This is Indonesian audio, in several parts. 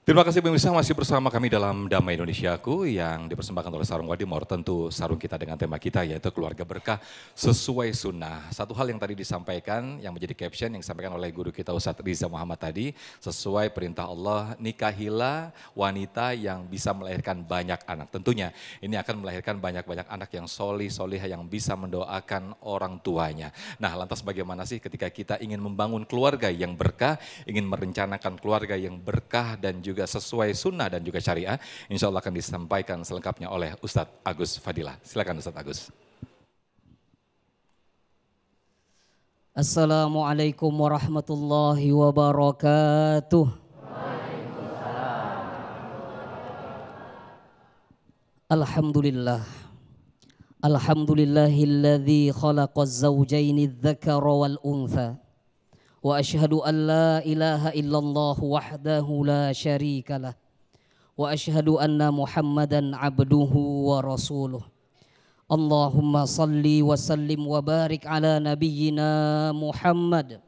Terima kasih pemirsa masih bersama kami dalam Damai Indonesiaku yang dipersembahkan oleh Sarung Wadimor. Tentu sarung kita dengan tema kita yaitu keluarga berkah sesuai sunnah. Satu hal yang tadi disampaikan yang menjadi caption yang disampaikan oleh guru kita Ustadz Riza Muhammad tadi. Sesuai perintah Allah, nikahilah wanita yang bisa melahirkan banyak anak. Tentunya ini akan melahirkan banyak-banyak anak yang solihah yang bisa mendoakan orang tuanya. Nah lantas bagaimana sih ketika kita ingin membangun keluarga yang berkah, ingin merencanakan keluarga yang berkah dan juga sesuai sunnah dan juga syariah, insya Allah akan disampaikan selengkapnya oleh Ustadz Agus Fadilah. Silakan Ustadz Agus. Assalamualaikum warahmatullahi wabarakatuh. Alhamdulillah. Alhamdulillahilladzi khalaqaz zawjaini dzakara wal untha. Wa ashhadu an la ilaha illallah wahdahu la syarikalah. Wa ashhadu anna Muhammadan abduhu wa rasuluh. Allahumma salli wa sallim wa barik ala nabiyyina Muhammad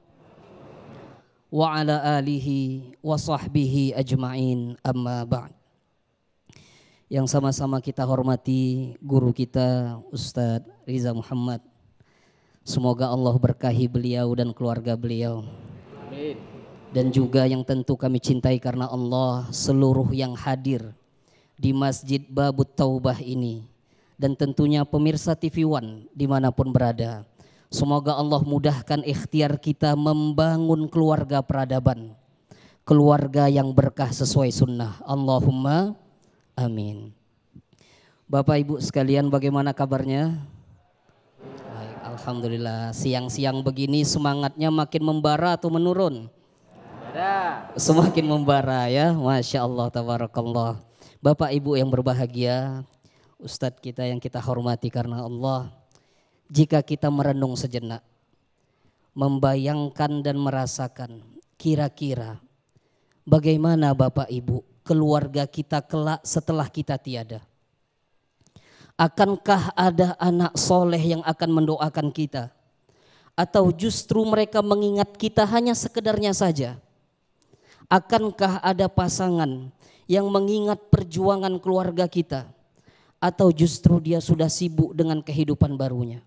wa ala alihi wa sahbihi ajma'in, amma ba'd. Yang sama-sama kita hormati guru kita Ustadz Riza Muhammad. Semoga Allah berkahi beliau dan keluarga beliau. Amin. Dan juga yang tentu kami cintai karena Allah, seluruh yang hadir di Masjid Babut Taubah ini. Dan tentunya pemirsa TV One dimanapun berada. Semoga Allah mudahkan ikhtiar kita membangun keluarga peradaban. Keluarga yang berkah sesuai sunnah. Allahumma amin. Bapak Ibu sekalian, bagaimana kabarnya? Alhamdulillah, siang-siang begini semangatnya makin membara atau menurun? Semakin membara ya, Masya Allah, tabarakallah. Bapak Ibu yang berbahagia, Ustadz kita yang kita hormati karena Allah, jika kita merenung sejenak, membayangkan dan merasakan kira-kira bagaimana Bapak Ibu keluarga kita kelak setelah kita tiada. Akankah ada anak soleh yang akan mendoakan kita? Atau justru mereka mengingat kita hanya sekedarnya saja? Akankah ada pasangan yang mengingat perjuangan keluarga kita? Atau justru dia sudah sibuk dengan kehidupan barunya?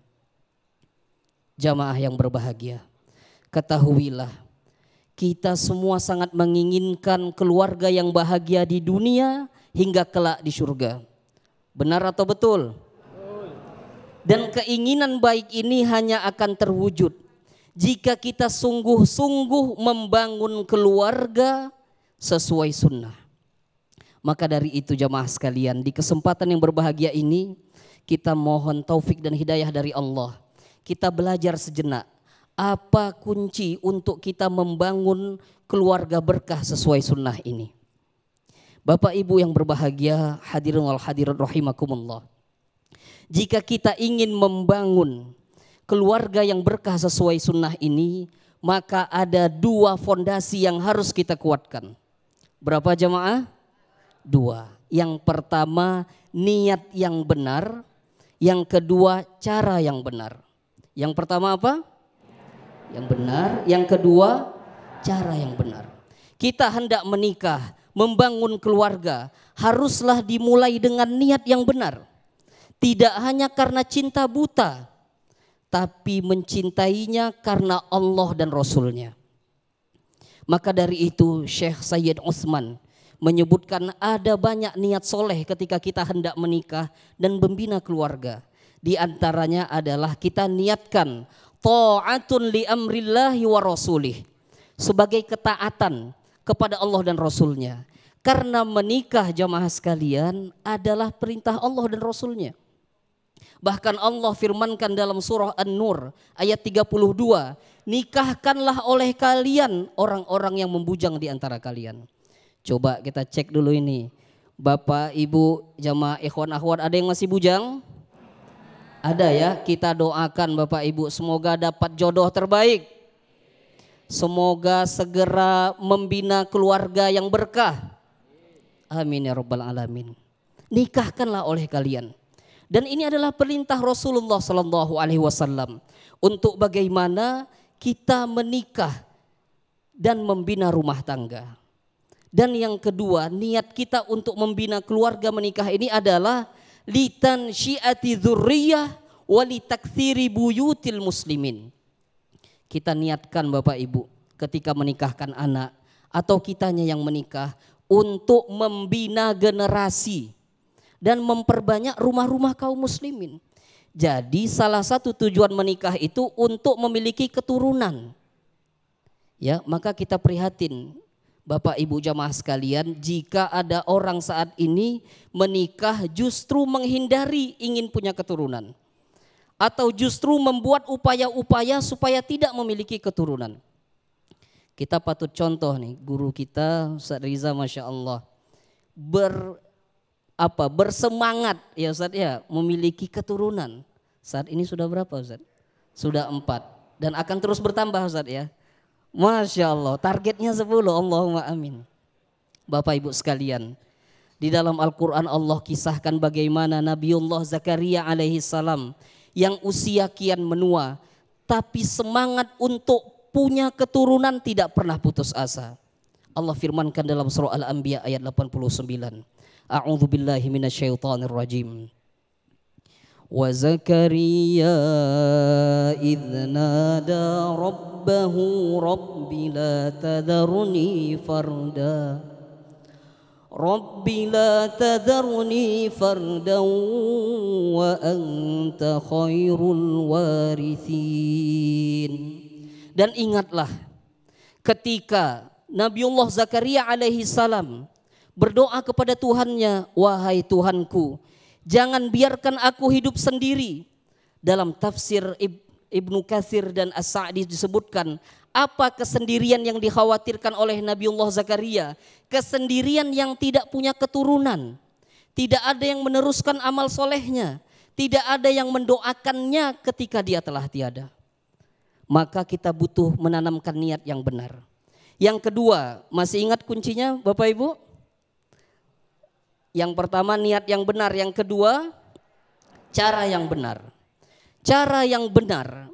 Jamaah yang berbahagia, ketahuilah kita semua sangat menginginkan keluarga yang bahagia di dunia hingga kelak di surga. Benar atau betul? Dan keinginan baik ini hanya akan terwujud jika kita sungguh-sungguh membangun keluarga sesuai sunnah. Maka dari itu jamaah sekalian, di kesempatan yang berbahagia ini kita mohon taufik dan hidayah dari Allah. Kita belajar sejenak apa kunci untuk kita membangun keluarga berkah sesuai sunnah ini. Bapak Ibu yang berbahagia, hadirin wal hadirat rahimakumullah. Jika kita ingin membangun keluarga yang berkah sesuai sunnah ini, maka ada dua fondasi yang harus kita kuatkan. Berapa jamaah? Dua. Yang pertama niat yang benar, yang kedua cara yang benar. Yang pertama apa? Yang benar, yang kedua cara yang benar. Kita hendak menikah, membangun keluarga, haruslah dimulai dengan niat yang benar. Tidak hanya karena cinta buta, tapi mencintainya karena Allah dan Rasulnya. Maka dari itu Syekh Sayyid Utsman menyebutkan ada banyak niat soleh ketika kita hendak menikah dan membina keluarga. Di antaranya adalah kita niatkan ta'atun li amrillahi wa rasulih, sebagai ketaatan kepada Allah dan Rasulnya. Karena menikah jamaah sekalian adalah perintah Allah dan Rasulnya. Bahkan Allah firmankan dalam surah An-Nur ayat 32, nikahkanlah oleh kalian orang-orang yang membujang di antara kalian. Coba kita cek dulu ini. Bapak, Ibu, jamaah ikhwan akhwat, ada yang masih bujang? Ada ya, kita doakan Bapak Ibu semoga dapat jodoh terbaik. Semoga segera membina keluarga yang berkah. Amin ya rabbal alamin. Nikahkanlah oleh kalian. Dan ini adalah perintah Rasulullah sallallahu alaihi wasallam untuk bagaimana kita menikah dan membina rumah tangga. Dan yang kedua, niat kita untuk membina keluarga menikah ini adalah litan syiati dzurriyyah wa litaktsiri buyutil muslimin. Kita niatkan Bapak Ibu ketika menikahkan anak atau kitanya yang menikah untuk membina generasi dan memperbanyak rumah-rumah kaum muslimin. Jadi salah satu tujuan menikah itu untuk memiliki keturunan. Ya, maka kita prihatin Bapak Ibu jamaah sekalian, jika ada orang saat ini menikah justru menghindari ingin punya keturunan, atau justru membuat upaya-upaya supaya tidak memiliki keturunan. Kita patut contoh nih, guru kita Ustaz Riza Masya Allah bersemangat ya Ustaz ya memiliki keturunan. Saat ini sudah berapa Ustaz? Sudah 4 dan akan terus bertambah Ustaz ya. Masya Allah, targetnya 10, Allahumma amin. Bapak Ibu sekalian, di dalam Al-Quran Allah kisahkan bagaimana Nabiullah Zakaria alaihi salam yang usia kian menua, tapi semangat untuk punya keturunan tidak pernah putus asa. Allah firmankan dalam surah Al-Anbiya ayat 89. A'udzu billahi minasyaitonir rajim. Wa Zakaria idz nada rabbahu rabbi la tadharni farda Rabbi la tadharni fardan wa anta khairul warithin. Dan ingatlah ketika Nabiullah Zakaria alaihi salam berdoa kepada Tuhannya, wahai Tuhanku, jangan biarkan aku hidup sendiri. Dalam tafsir Ibnu Katsir dan As-Sa'di disebutkan apa kesendirian yang dikhawatirkan oleh Nabiullah Zakaria. Kesendirian yang tidak punya keturunan. Tidak ada yang meneruskan amal solehnya. Tidak ada yang mendoakannya ketika dia telah tiada. Maka kita butuh menanamkan niat yang benar. Yang kedua, masih ingat kuncinya Bapak Ibu? Yang pertama niat yang benar, yang kedua cara yang benar. Cara yang benar,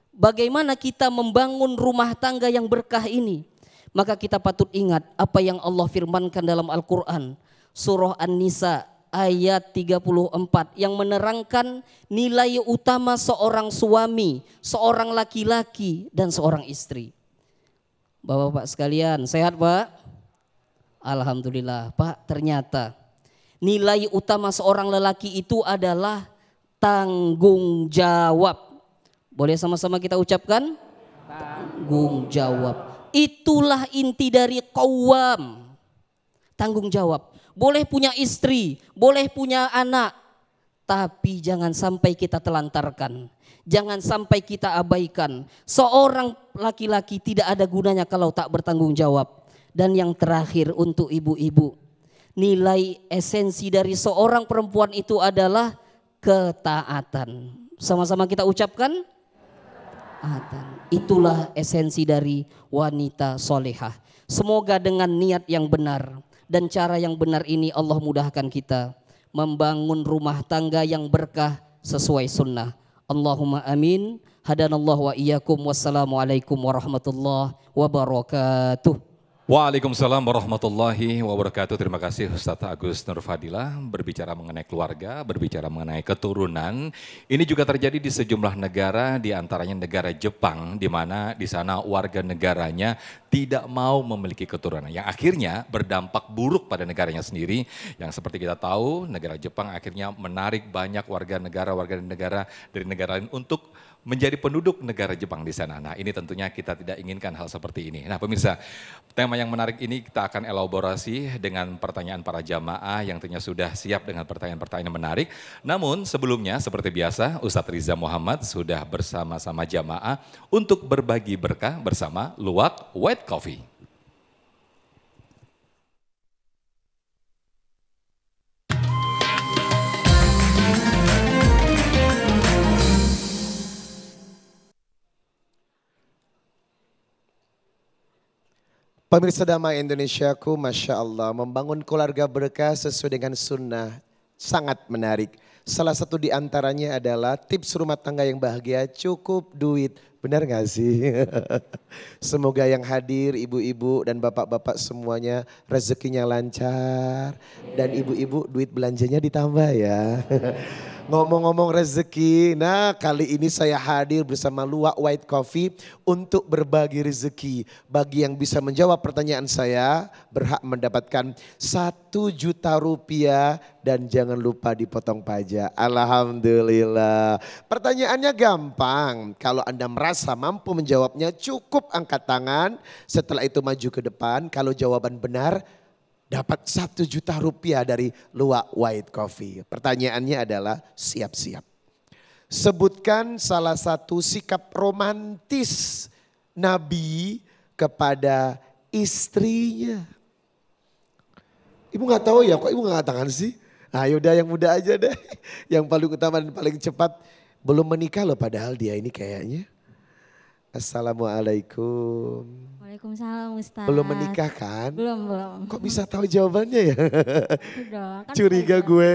bagaimana kita membangun rumah tangga yang berkah ini? Maka kita patut ingat apa yang Allah firmankan dalam Al-Quran. Surah An-Nisa ayat 34 yang menerangkan nilai utama seorang suami, seorang laki-laki dan seorang istri. Bapak-bapak sekalian, sehat Pak? Alhamdulillah Pak, ternyata nilai utama seorang lelaki itu adalah tanggung jawab. Boleh sama-sama kita ucapkan? Tanggung jawab. Itulah inti dari qawwam. Tanggung jawab. Boleh punya istri, boleh punya anak, tapi jangan sampai kita telantarkan. Jangan sampai kita abaikan. Seorang laki-laki tidak ada gunanya kalau tak bertanggung jawab. Dan yang terakhir untuk ibu-ibu, nilai esensi dari seorang perempuan itu adalah ketaatan. Sama-sama kita ucapkan ketaatan. Itulah esensi dari wanita solehah. Semoga dengan niat yang benar dan cara yang benar ini Allah mudahkan kita membangun rumah tangga yang berkah sesuai sunnah. Allahumma amin. Hadanallahu wa iyyakum. Wassalamualaikum warahmatullahi wabarakatuh. Waalaikumsalam warahmatullahi wabarakatuh. Terima kasih Ustadz Agus Nur Fadilah berbicara mengenai keluarga, berbicara mengenai keturunan. Ini juga terjadi di sejumlah negara, di antaranya negara Jepang, di mana di sana warga negaranya tidak mau memiliki keturunan, yang akhirnya berdampak buruk pada negaranya sendiri. Yang seperti kita tahu, negara Jepang akhirnya menarik banyak warga negara dari negara lain untuk menjadi penduduk negara Jepang di sana. Nah, ini tentunya kita tidak inginkan hal seperti ini. Nah, pemirsa, tema yang menarik ini kita akan elaborasi dengan pertanyaan para jamaah yang tentunya sudah siap dengan pertanyaan-pertanyaan yang menarik. Namun sebelumnya seperti biasa Ustadz Riza Muhammad sudah bersama-sama jamaah untuk berbagi berkah bersama Luwak White Coffee. Pemirsa Damai Indonesiaku, Masya Allah, membangun keluarga berkah sesuai dengan sunnah sangat menarik. Salah satu di antaranya adalah tips rumah tangga yang bahagia, cukup duit Benar gak sih? Semoga yang hadir ibu-ibu dan bapak-bapak semuanya rezekinya lancar. Dan ibu-ibu duit belanjanya ditambah ya. Ngomong-ngomong rezeki, nah kali ini saya hadir bersama Luwak White Coffee untuk berbagi rezeki. Bagi yang bisa menjawab pertanyaan saya berhak mendapatkan 1 juta rupiah dan jangan lupa dipotong pajak. Alhamdulillah. Pertanyaannya gampang, kalau Anda merasa mampu menjawabnya cukup angkat tangan. Setelah itu maju ke depan, kalau jawaban benar dapat 1 juta rupiah dari Luwak White Coffee. Pertanyaannya adalah siap-siap. Sebutkan salah satu sikap romantis Nabi kepada istrinya. Ibu gak tahu ya, kok ibu gak katakan sih? Nah yaudah yang muda aja deh. Yang paling utama dan paling cepat. Belum menikah loh padahal dia ini kayaknya. Assalamualaikum. Waalaikumsalam Ustaz. Belum menikah kan? Belum. Kok bisa tahu jawabannya ya? Udah, kan Curiga udah. gue.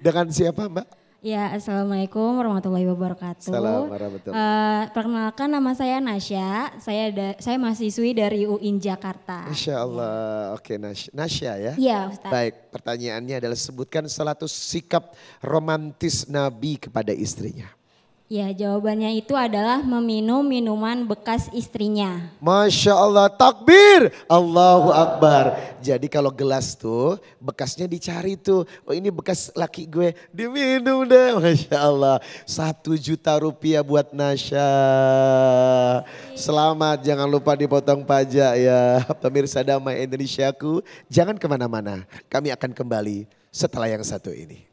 Dengan siapa Mbak? Ya, Assalamualaikum warahmatullahi wabarakatuh. Salam warahmatullahi. Perkenalkan nama saya Nasya, saya mahasiswi dari UIN Jakarta. Masya Allah. Oke Nasya ya. Iya Ustaz. Baik, pertanyaannya adalah sebutkan salah satu sikap romantis Nabi kepada istrinya. Ya, jawabannya itu adalah meminum minuman bekas istrinya. Masya Allah, takbir, Allahu Akbar. Jadi kalau gelas tuh bekasnya dicari tuh. Oh ini bekas laki gue, diminum deh. Masya Allah, 1 juta rupiah buat Nasya. Selamat, jangan lupa dipotong pajak ya. Pemirsa Damai Indonesiaku, jangan kemana-mana. Kami akan kembali setelah yang satu ini.